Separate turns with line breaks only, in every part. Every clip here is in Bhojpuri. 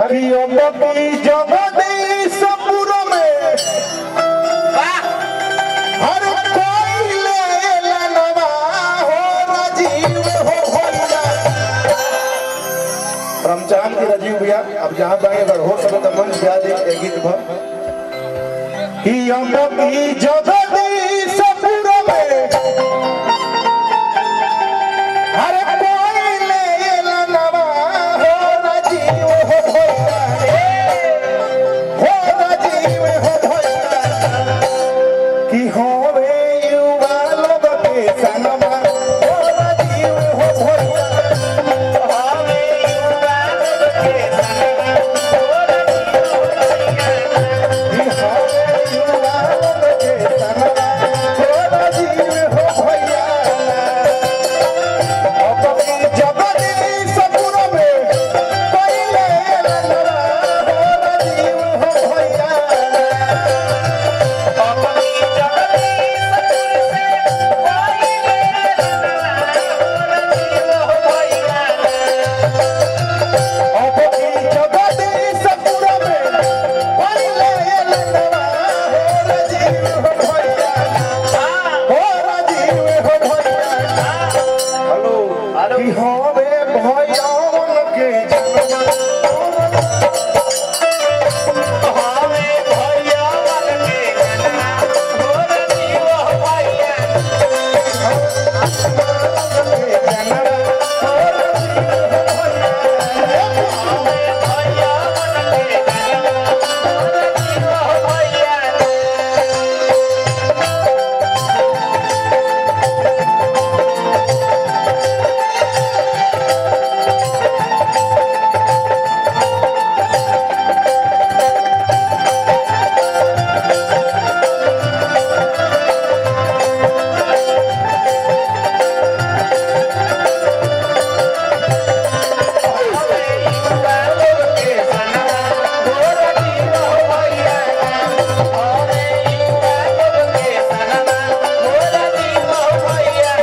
कियो बपी जगदीश पुर में हर कोई ले लनवा हो राजीव हो भैया। रमजान की राजीव भैया अब जहाँ जाए अगर हो सके तो मंच गा दे एक गीत भर। कियो बपी जगदीश पुर में हर कोई ले लनवा हो राजीव हो भैया हो राजीव हो भैया। कि होवे युवा लोग के सनवा हो राजीव हो भैया। होवे युवा लोग के सनवा हो राजीव हो भैया। जगदीश पुर में पहले लनवा हो राजीव हो भैया। जगदीश पुर में पहले लनवा हो राजीव हो भैया हो राजीव हो भैया। हेलो कि होवे भयवन के जनवा होवे भयवन के जनवा हो राजीव हो भैया के जनवा हो राजीव हो भैया। होवे भयवन के जनवा हो राजीव हो भैया।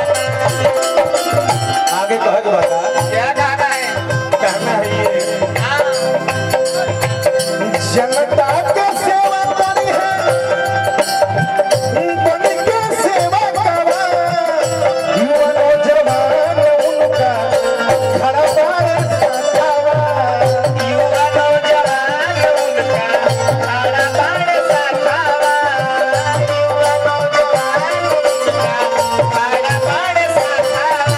आगे कह के बता क्या गाना है? कहना है ये जनता के सेवा करी है बन के सेवा करा युवा नौजवान उनका खड़ा बार सतावा। युवा नौजवान उनका खड़ा बार सतावा। युवा नौजवान उनका खड़ा बार सतावा।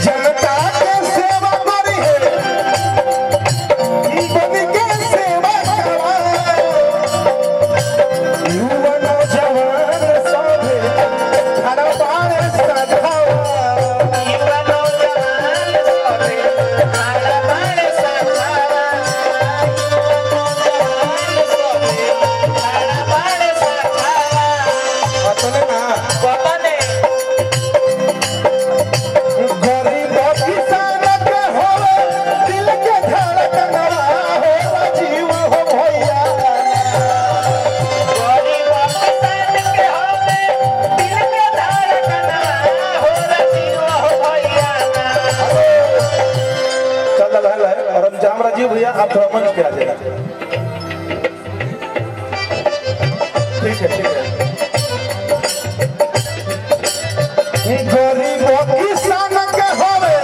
जनता के सेवा करी है बन के सेवा करा युवा नौजवान सभे खड़ा बार सतावा। युवा नौजवान सभे खड़ा बार सतावा। खड़ा बार सतावा। पतने ना पतने गरीब किसान के होवे दिल के धड़कनवा हो राजीव हो भैया। गरीब किसान के होवे दिल के धड़कनवा हो राजीव हो भैया। चल है रमजान राजीव भैया आप थोड़ा मंच पे आ जाइए। ठीक है गरीब किसान के होवे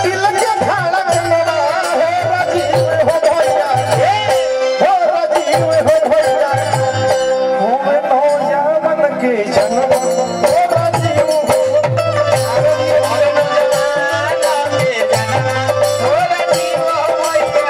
दिल के धड़कनवा हो राजीव हो भैया हो राजीव हो भैया। होवे नौजवान के जनवा हो राजीव हो नौजवान के जनवा हो राजीव हो भैया।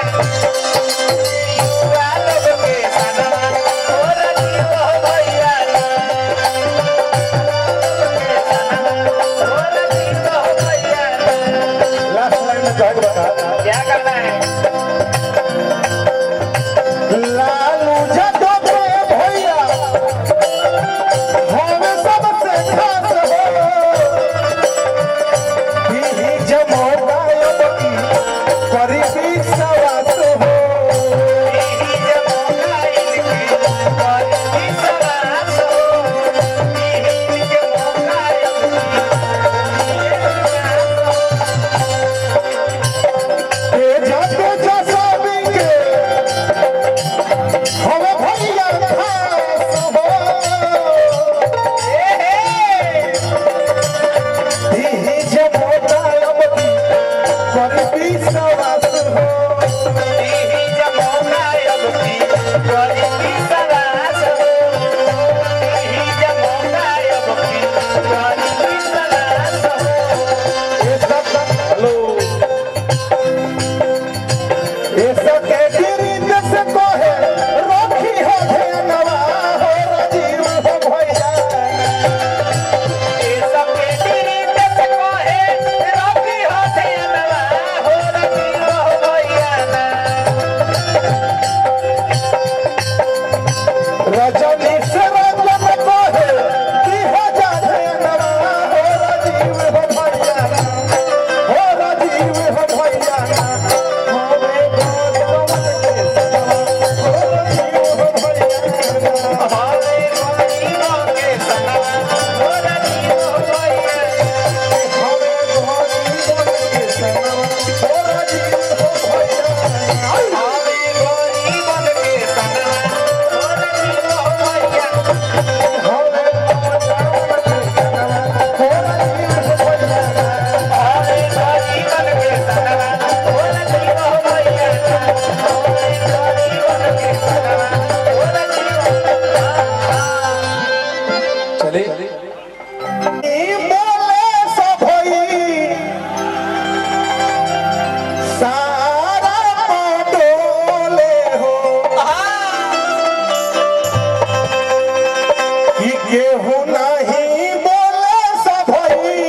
नहीं बोले सभई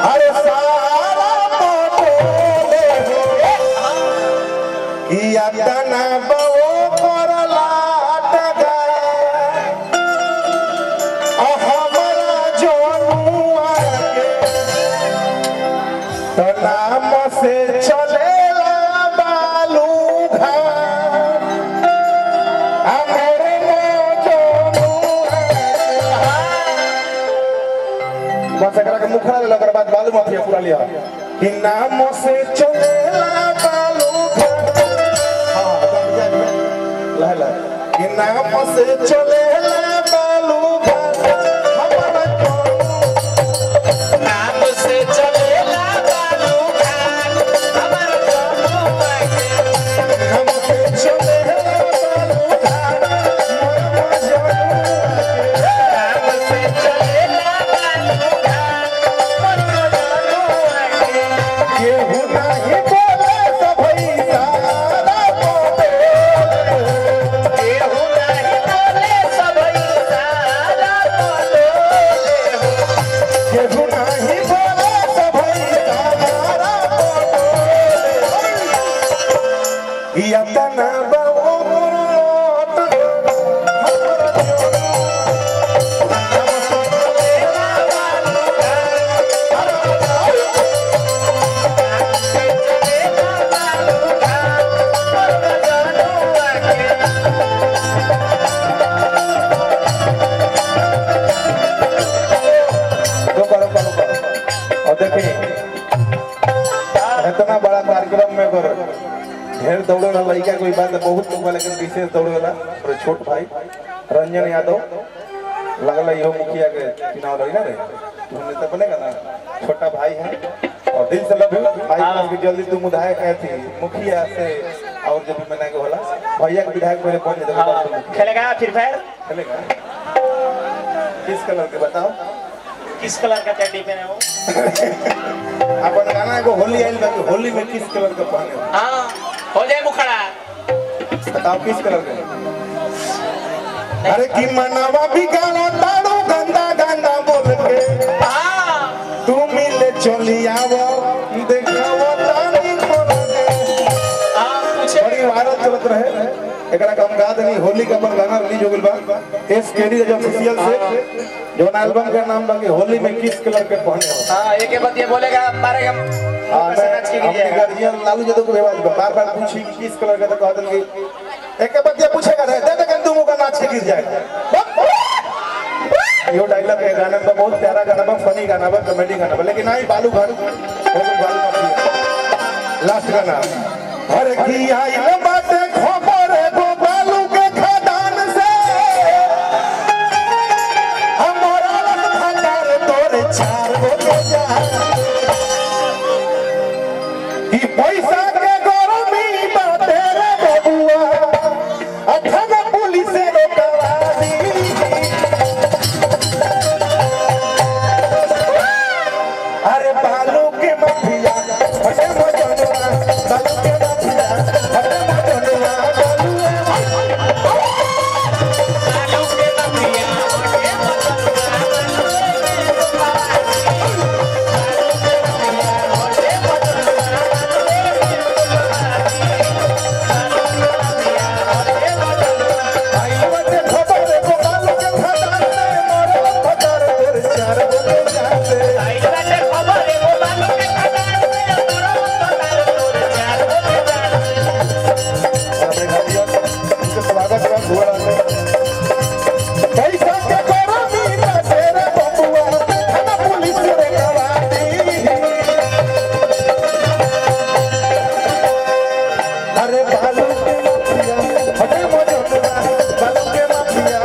अरे सारा बोले किया तना बो करला नाम से चलेला बालू घाट हमारे बस एकरा के मुखरा ले ओकर बाद बालू माफिया पूरा लिया कि नाम से चलेला बालू घाट हां ला ला कि नाम से चलेला बालू घाट हमारा नाम से चलेला इतना बड़ा कार्यक्रम में कर ढेर दौड़े वाला लड़का कोई बात है बहुत लोग लेकिन विशेष दौड़े वाला और छोट भाई रंजन यादव लगल यो मुखिया के चुनाव लड़ी ना रे तुमने तो बनेगा ना छोटा भाई है और दिल से लव यू भाई की जल्दी तुम विधायक है थी मुखिया से और जब मैंने को होला भैया के विधायक पहले कौन है
खेलेगा फिर फायर
खेलेगा किस कलर के बताओ
किस कलर का चड्डी पहने हो
अपन गाना को होली आइल बा होली में किस कलर का पहने हो
हां हो जाए मुखड़ा
बताओ किस कलर का अरे की मनवा भी गाना ताड़ो गंदा गंदा बोल के
हां
तू मिले चली आवो देखावो तानी खोल के
हां पूछे
बड़ी वायरल चलत रहे एकरा कम गा देनी होली का अपन गाना रिलीज हो गेल बा एसकेडी जो ऑफिशियल से जो एल्बम का नाम बा कि होली में किस कलर के पहने हो
हां एक के बतिया बोलेगा मारेगा
अपने गार्जियन लालू यादव को बेवाज बार-बार पूछी कि किस कलर का तो कह देंगे एक के बतिया पूछेगा रहे दे दे तुम का नाच गिर जाएगा यो डायलॉग है गाने में बहुत प्यारा गाना बा फनी गाना बा कॉमेडी गाना बा लेकिन आई बालू घर लास्ट गाना हर की आई न बातें खबर है वो बालू के खदान से हमारा भंडार तोरे चार गो के जा ई पैसा के गरमी बाटे रे बबुआ अठना पुलिस रोकवा दी अरे बालू के माफिया हटे मजनुआ बालू के माफिया हटे मजनुआ बालू के माफिया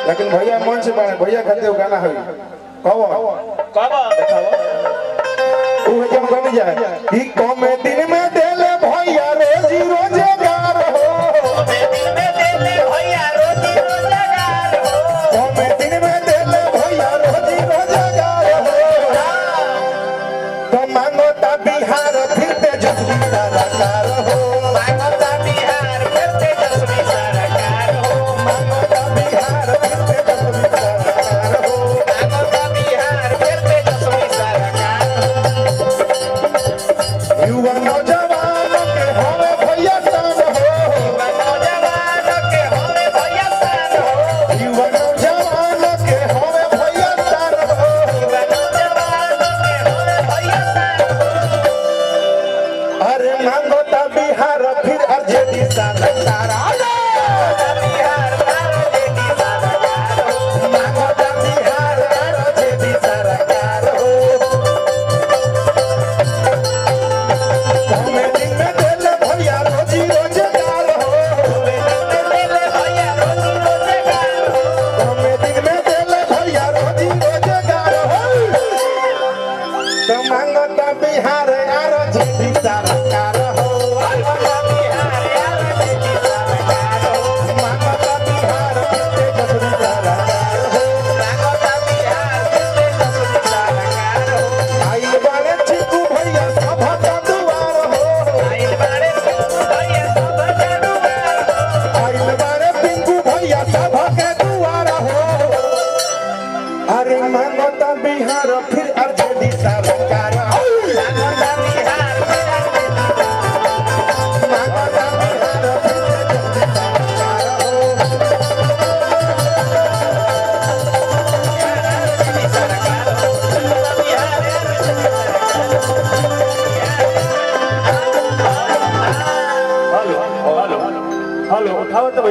लेकिन भैया मन से बारे भैया खाते गाना है कहो
कब देखाओ
वो जब बन जाए ठीक कम दिन में